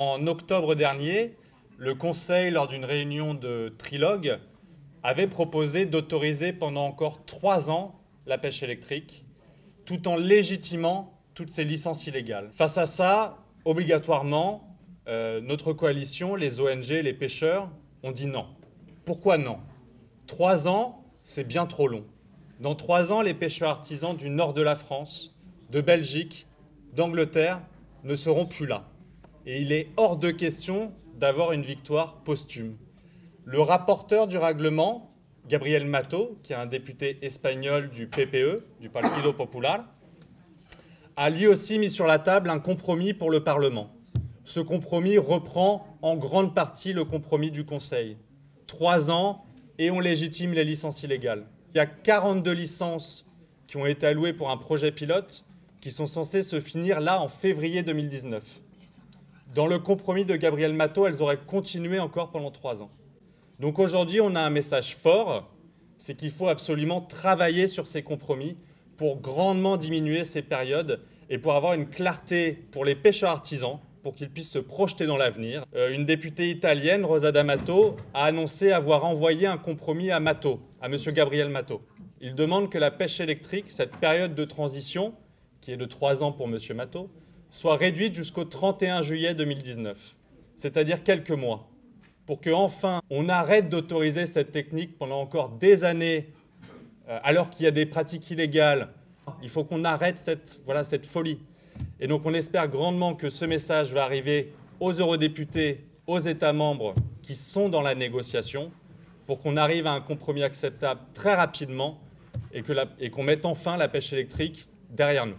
En octobre dernier, le Conseil, lors d'une réunion de trilogue, avait proposé d'autoriser pendant encore 3 ans la pêche électrique, tout en légitimant toutes ces licences illégales. Face à ça, obligatoirement, notre coalition, les ONG, les pêcheurs, ont dit non. Pourquoi non? 3 ans, c'est bien trop long. Dans 3 ans, les pêcheurs artisans du nord de la France, de Belgique, d'Angleterre ne seront plus là. Et il est hors de question d'avoir une victoire posthume. Le rapporteur du règlement, Gabriel Mato, qui est un député espagnol du PPE, du Partido Popular, a lui aussi mis sur la table un compromis pour le Parlement. Ce compromis reprend en grande partie le compromis du Conseil. 3 ans et on légitime les licences illégales. Il y a 42 licences qui ont été allouées pour un projet pilote qui sont censées se finir là en février 2019. Dans le compromis de Gabriel Mato, elles auraient continué encore pendant 3 ans. Donc aujourd'hui, on a un message fort, c'est qu'il faut absolument travailler sur ces compromis pour grandement diminuer ces périodes et pour avoir une clarté pour les pêcheurs artisans, pour qu'ils puissent se projeter dans l'avenir. Une députée italienne, Rosa D'Amato, a annoncé avoir envoyé un compromis à Mato, à M. Gabriel Mato. Il demande que la pêche électrique, cette période de transition, qui est de 3 ans pour M. Mato, soit réduite jusqu'au 31 juillet 2019, c'est-à-dire quelques mois, pour qu'enfin on arrête d'autoriser cette technique pendant encore des années, alors qu'il y a des pratiques illégales. Il faut qu'on arrête cette folie. Et donc on espère grandement que ce message va arriver aux eurodéputés, aux États membres qui sont dans la négociation, pour qu'on arrive à un compromis acceptable très rapidement et qu'on mette enfin la pêche électrique derrière nous.